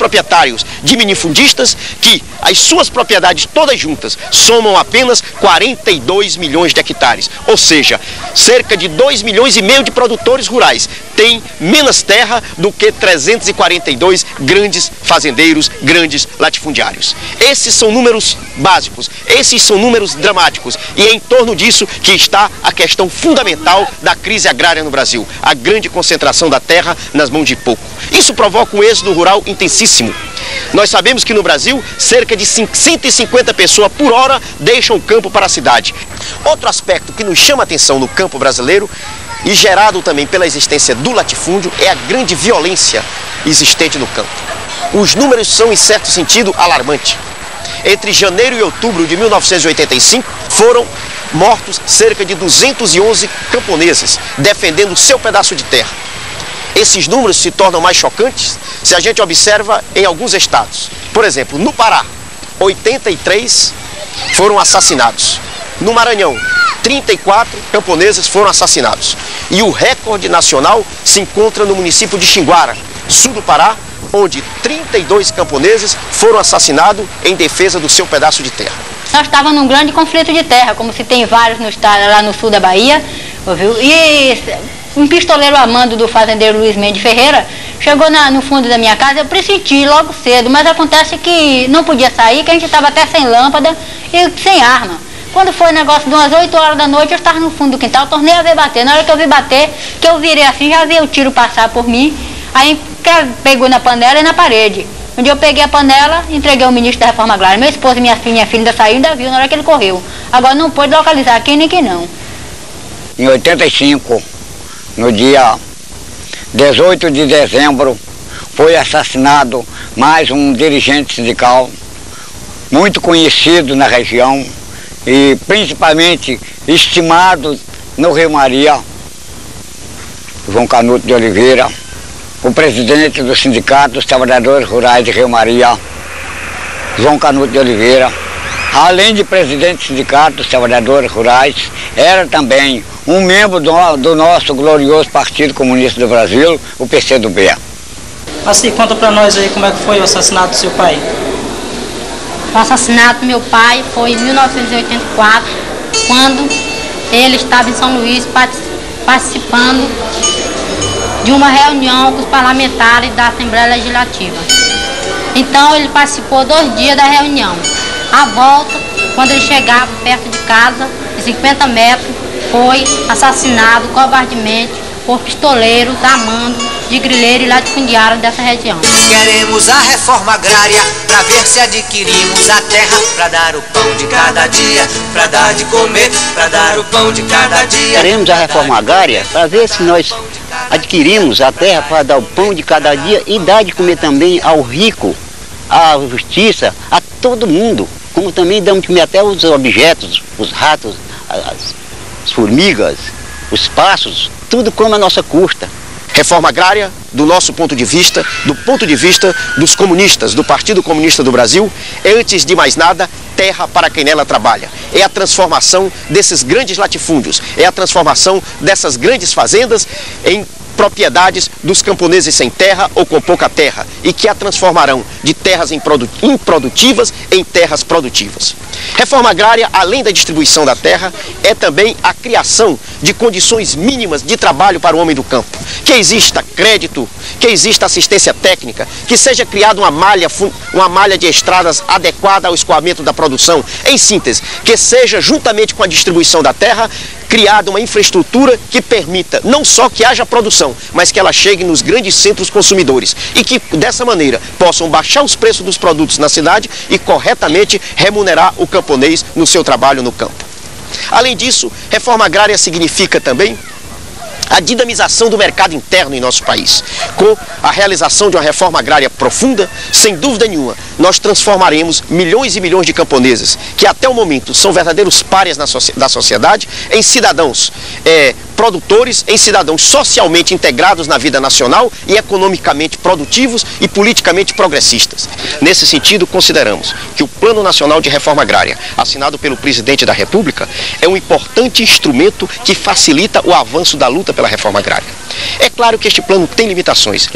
proprietários de minifundistas que as suas propriedades todas juntas somam apenas 42 milhões de hectares. Ou seja, cerca de 2,5 milhões de produtores rurais têm menos terra do que 342 grandes fazendeiros, grandes latifundiários. Esses são números básicos, esses são números dramáticos e é em torno disso que está a questão fundamental da crise agrária no Brasil, a grande concentração da terra nas mãos de pouco. Isso provoca um êxodo rural intensíssimo. Nós sabemos que no Brasil, cerca de 150 pessoas por hora deixam o campo para a cidade. Outro aspecto que nos chama a atenção no campo brasileiro, e gerado também pela existência do latifúndio, é a grande violência existente no campo. Os números são, em certo sentido, alarmantes. Entre janeiro e outubro de 1985, foram mortos cerca de 211 camponeses, defendendo o seu pedaço de terra. Esses números se tornam mais chocantes se a gente observa em alguns estados. Por exemplo, no Pará, 83 foram assassinados. No Maranhão, 34 camponeses foram assassinados. E o recorde nacional se encontra no município de Xinguara, sul do Pará, onde 32 camponeses foram assassinados em defesa do seu pedaço de terra. Nós estávamos num grande conflito de terra, como se tem vários no estado, lá no sul da Bahia, ouviu? E um pistoleiro a mando do fazendeiro Luiz Mendes Ferreira chegou no fundo da minha casa. Eu pressenti logo cedo, mas acontece que não podia sair, que a gente estava até sem lâmpada e sem arma. Quando foi negócio de umas 8 horas da noite, eu estava no fundo do quintal, tornei a ver bater. Na hora que eu vi bater, que eu virei assim, já vi o tiro passar por mim, aí pegou na panela e na parede. Onde eu peguei a panela, entreguei ao ministro da Reforma Agrária. Meu esposo e minha filha ainda saíram, ainda viu na hora que ele correu. Agora não pôde localizar quem nem quem não. Em 85, no dia 18 de dezembro, foi assassinado mais um dirigente sindical, muito conhecido na região e principalmente estimado no Rio Maria, João Canuto de Oliveira, o presidente do Sindicato dos Trabalhadores Rurais de Rio Maria, João Canuto de Oliveira, além de presidente do Sindicato dos Trabalhadores Rurais, era também um membro do nosso glorioso Partido Comunista do Brasil, o PCdoB. Assim, conta pra nós aí como é que foi o assassinato do seu pai. O assassinato do meu pai foi em 1984, quando ele estava em São Luís participando de uma reunião com os parlamentares da Assembleia Legislativa. Então ele participou 2 dias da reunião. À volta, quando ele chegava perto de casa, de 50 metros, foi assassinado covardemente por pistoleiros a mando de grileiros e latifundiários dessa região. Queremos a reforma agrária para ver se adquirimos a terra, para dar o pão de cada dia, para dar de comer, para dar o pão de cada dia. Queremos a reforma agrária para ver se nós adquirimos a terra para dar o pão de cada dia e dar de comer também ao rico, à justiça, a todo mundo. Como também damos de comer até os objetos, os ratos, as formigas, os pássaros, tudo como a nossa custa. Reforma agrária, do nosso ponto de vista, do ponto de vista dos comunistas, do Partido Comunista do Brasil, é, antes de mais nada, terra para quem nela trabalha. É a transformação desses grandes latifúndios, é a transformação dessas grandes fazendas em propriedades dos camponeses sem terra ou com pouca terra e que a transformarão de terras improdutivas em terras produtivas. Reforma agrária, além da distribuição da terra, é também a criação de condições mínimas de trabalho para o homem do campo. Que exista crédito, que exista assistência técnica, que seja criada uma malha de estradas adequada ao escoamento da produção. Em síntese, que seja, juntamente com a distribuição da terra, criada uma infraestrutura que permita não só que haja produção, mas que ela chegue nos grandes centros consumidores e que, dessa maneira, possam baixar os preços dos produtos na cidade e corretamente remunerar o camponês no seu trabalho no campo. Além disso, reforma agrária significa também a dinamização do mercado interno em nosso país. Com a realização de uma reforma agrária profunda, sem dúvida nenhuma, nós transformaremos milhões e milhões de camponeses, que até o momento são verdadeiros párias da sociedade, em cidadãos produtores, em cidadãos socialmente integrados na vida nacional e economicamente produtivos e politicamente progressistas. Nesse sentido, consideramos que o Plano Nacional de Reforma Agrária, assinado pelo Presidente da República, é um importante instrumento que facilita o avanço da luta pela reforma agrária. É claro que este plano tem limitações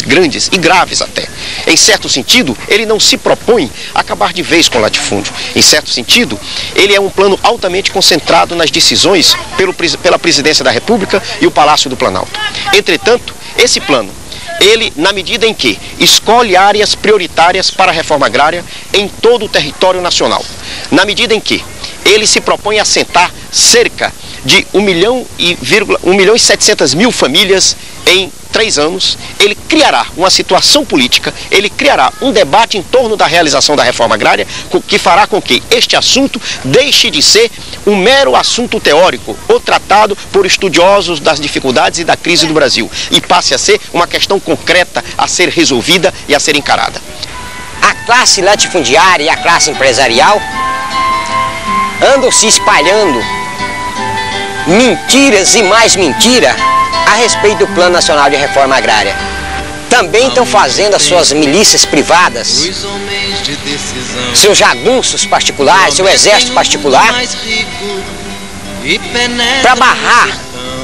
grandes e graves até. Em certo sentido, ele não se propõe a acabar de vez com o latifúndio. Em certo sentido, ele é um plano altamente concentrado nas decisões pela Presidência da República e o Palácio do Planalto. Entretanto, esse plano, ele, na medida em que escolhe áreas prioritárias para a reforma agrária em todo o território nacional, na medida em que ele se propõe a assentar cerca de 1.700.000 famílias em 3 anos, ele criará uma situação política, ele criará um debate em torno da realização da reforma agrária, que fará com que este assunto deixe de ser um mero assunto teórico ou tratado por estudiosos das dificuldades e da crise do Brasil e passe a ser uma questão concreta a ser resolvida e a ser encarada. A classe latifundiária e a classe empresarial andam se espalhando mentiras e mais mentira a respeito do Plano Nacional de Reforma Agrária. Também estão fazendo as suas milícias privadas, seus jagunços particulares, seu exército particular, para barrar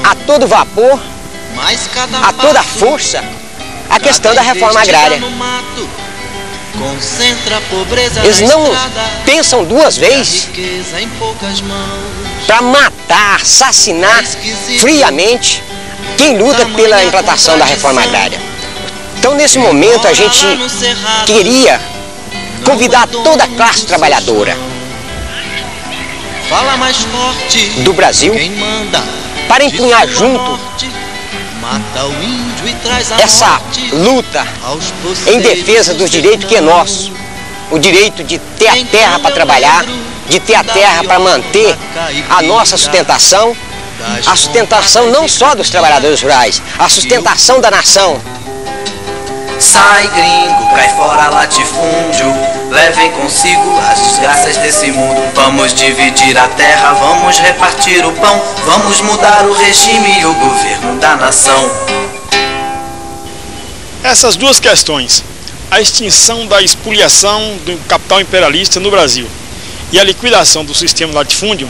a todo vapor, a toda força, a questão da reforma agrária. Eles não pensam 2 vezes para matar, assassinar friamente quem luta pela implantação da reforma agrária. Então, nesse momento, a gente queria convidar toda a classe trabalhadora do Brasil para empunhar junto essa luta em defesa dos direitos que é nosso. O direito de ter a terra para trabalhar, de ter a terra para manter a nossa sustentação, a sustentação não só dos trabalhadores rurais, a sustentação da nação. Sai gringo, cai fora latifúndio, levem consigo as desgraças desse mundo. Vamos dividir a terra, vamos repartir o pão, vamos mudar o regime e o governo da nação. Essas 2 questões, a extinção da expoliação do capital imperialista no Brasil e a liquidação do sistema latifúndio,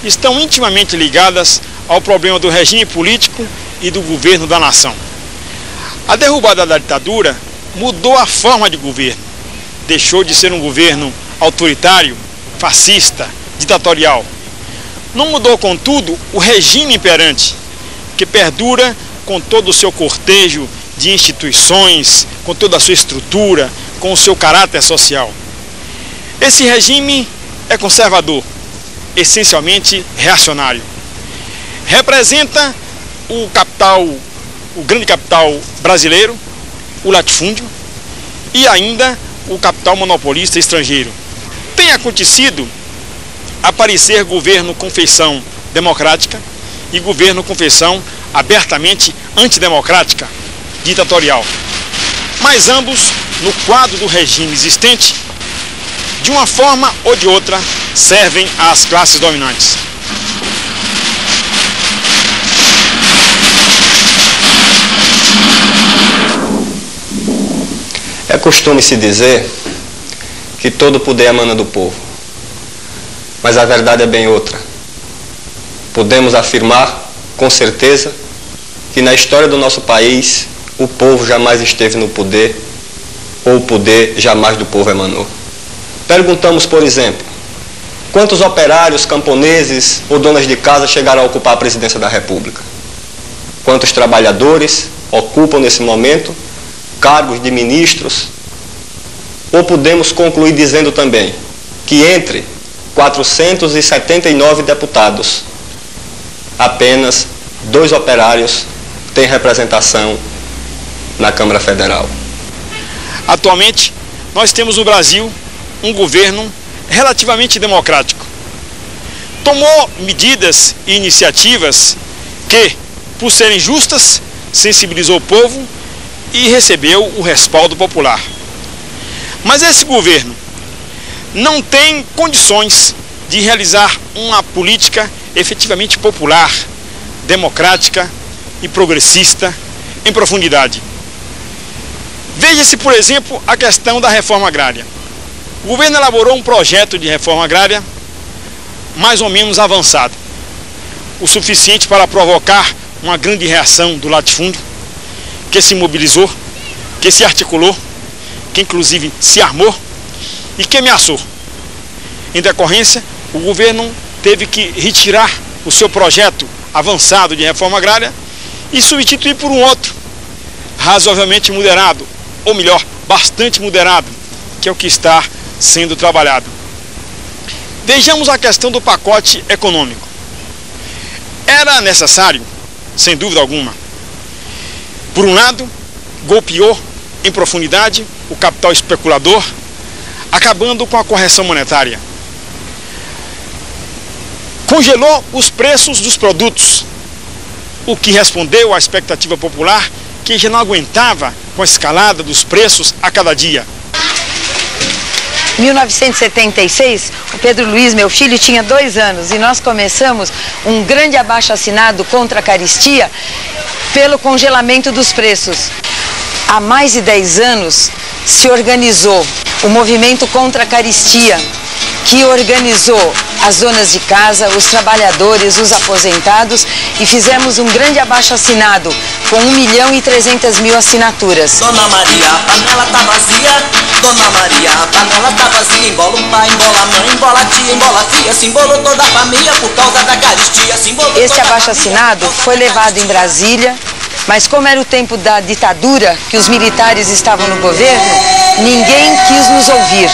estão intimamente ligadas ao problema do regime político e do governo da nação. A derrubada da ditadura mudou a forma de governo. Deixou de ser um governo autoritário, fascista, ditatorial. Não mudou, contudo, o regime imperante, que perdura com todo o seu cortejo de instituições, com toda a sua estrutura, com o seu caráter social. Esse regime é conservador, essencialmente reacionário. Representa o grande capital brasileiro, o latifúndio, e ainda o capital monopolista estrangeiro. Tem acontecido aparecer governo com feição democrática e governo com feição abertamente antidemocrática, ditatorial. Mas ambos, no quadro do regime existente, de uma forma ou de outra, servem às classes dominantes. É costume se dizer que todo poder emana do povo, mas a verdade é bem outra. Podemos afirmar com certeza que na história do nosso país o povo jamais esteve no poder, ou o poder jamais do povo emanou. Perguntamos, por exemplo, quantos operários, camponeses ou donas de casa chegaram a ocupar a presidência da República? Quantos trabalhadores ocupam nesse momento cargos de ministros? Ou podemos concluir dizendo também que entre 479 deputados, apenas 2 operários têm representação na Câmara Federal. Atualmente, nós temos no Brasil um governo relativamente democrático. Tomou medidas e iniciativas que, por serem justas, sensibilizou o povo e recebeu o respaldo popular. Mas esse governo não tem condições de realizar uma política efetivamente popular, democrática e progressista em profundidade. Veja-se, por exemplo, a questão da reforma agrária. O governo elaborou um projeto de reforma agrária mais ou menos avançado, o suficiente para provocar uma grande reação do latifúndio, que se mobilizou, que se articulou, que inclusive se armou e que ameaçou. Em decorrência, o governo teve que retirar o seu projeto avançado de reforma agrária e substituir por um outro, razoavelmente moderado, ou melhor, bastante moderado, que é o que está sendo trabalhado. Vejamos a questão do pacote econômico. Era necessário, sem dúvida alguma. Por um lado, golpeou em profundidade o capital especulador, acabando com a correção monetária. Congelou os preços dos produtos, o que respondeu à expectativa popular, que já não aguentava com a escalada dos preços a cada dia. Em 1976, o Pedro Luiz, meu filho, tinha 2 anos e nós começamos um grande abaixo-assinado contra a caristia pelo congelamento dos preços. Há mais de 10 anos se organizou o movimento contra a caristia, que organizou as donas de casa, os trabalhadores, os aposentados, e fizemos um grande abaixo-assinado com 1.300.000 assinaturas. Dona Maria, a panela tá vazia. Dona Maria, a panela tá vazia. Embola o pai, embola a mãe, embola a tia, embola a filha. Se embolou toda a família por causa da caristia. Esse abaixo-assinado foi levado em Brasília, mas como era o tempo da ditadura, que os militares estavam no governo, ninguém quis nos ouvir.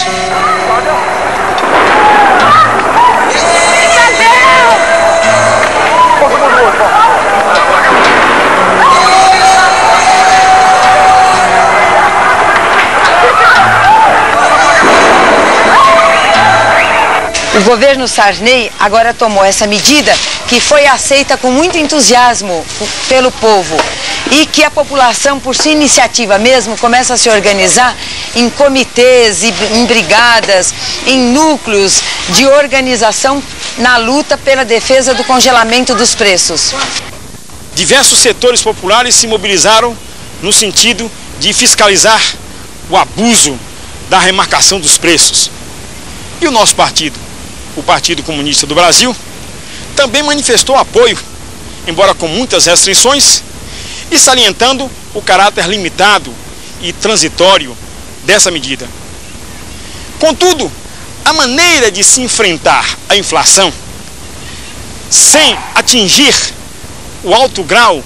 O governo Sarney agora tomou essa medida que foi aceita com muito entusiasmo pelo povo e que a população, por sua iniciativa mesmo, começa a se organizar em comitês, em brigadas, em núcleos de organização na luta pela defesa do congelamento dos preços. Diversos setores populares se mobilizaram no sentido de fiscalizar o abuso da remarcação dos preços. E o nosso partido, o Partido Comunista do Brasil, também manifestou apoio, embora com muitas restrições, e salientando o caráter limitado e transitório dessa medida. Contudo, a maneira de se enfrentar a inflação sem atingir o alto grau,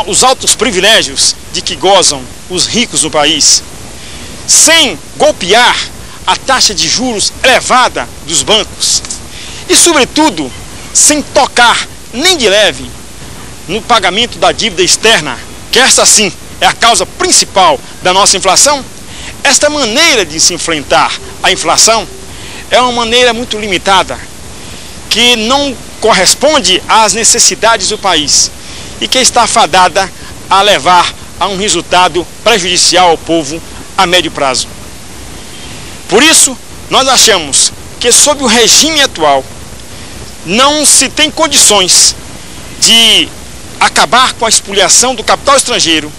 os altos privilégios de que gozam os ricos do país, sem golpear a taxa de juros elevada dos bancos e, sobretudo, sem tocar nem de leve no pagamento da dívida externa, que esta sim é a causa principal da nossa inflação, esta maneira de se enfrentar a inflação é uma maneira muito limitada, que não corresponde às necessidades do país e que está fadada a levar a um resultado prejudicial ao povo a médio prazo. Por isso, nós achamos que, sob o regime atual, não se tem condições de acabar com a espoliação do capital estrangeiro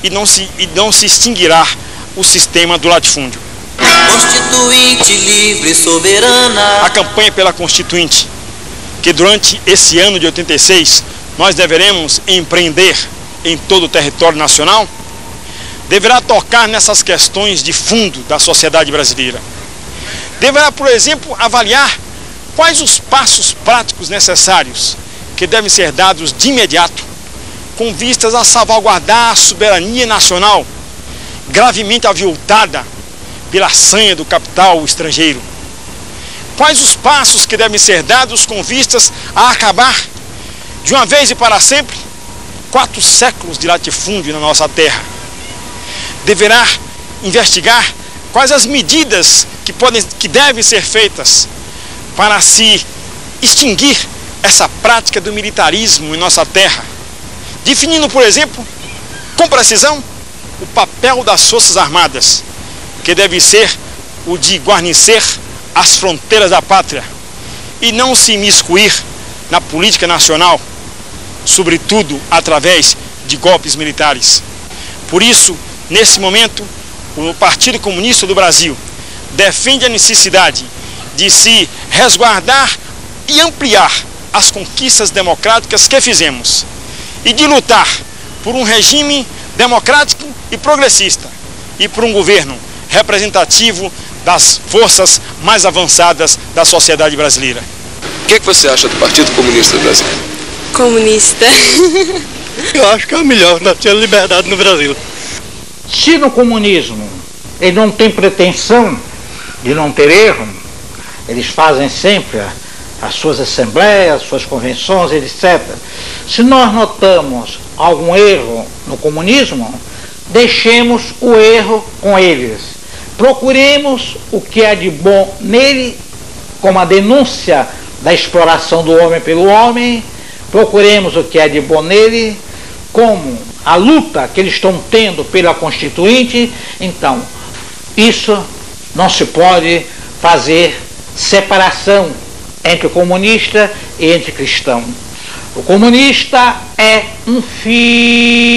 e não se extinguirá o sistema do latifúndio. Constituinte livre e soberana. A campanha pela Constituinte, que durante esse ano de 86 nós deveremos empreender em todo o território nacional, deverá tocar nessas questões de fundo da sociedade brasileira. Deverá, por exemplo, avaliar quais os passos práticos necessários que devem ser dados de imediato com vistas a salvaguardar a soberania nacional, gravemente aviltada pela sanha do capital estrangeiro. Quais os passos que devem ser dados com vistas a acabar, de uma vez e para sempre, 4 séculos de latifúndio na nossa terra. Deverá investigar quais as medidas que devem ser feitas para se extinguir essa prática do militarismo em nossa terra, definindo, por exemplo, com precisão, o papel das Forças Armadas, que deve ser o de guarnecer as fronteiras da pátria e não se imiscuir na política nacional, sobretudo através de golpes militares. Por isso, nesse momento, o Partido Comunista do Brasil defende a necessidade de se resguardar e ampliar as conquistas democráticas que fizemos e de lutar por um regime democrático e progressista e por um governo representativo das forças mais avançadas da sociedade brasileira. O que você acha do Partido Comunista do Brasil? Comunista. Eu acho que é o melhor, nós temos liberdade no Brasil. Se no comunismo ele não tem pretensão de não ter erro, eles fazem sempre as suas assembleias, as suas convenções, etc. Se nós notamos algum erro no comunismo, deixemos o erro com eles. Procuremos o que há de bom nele, como a denúncia da exploração do homem pelo homem. Procuremos o que há de bom nele, como a luta que eles estão tendo pela Constituinte. Então, isso não se pode fazer separação entre o comunista e entre o cristão. O comunista é um filho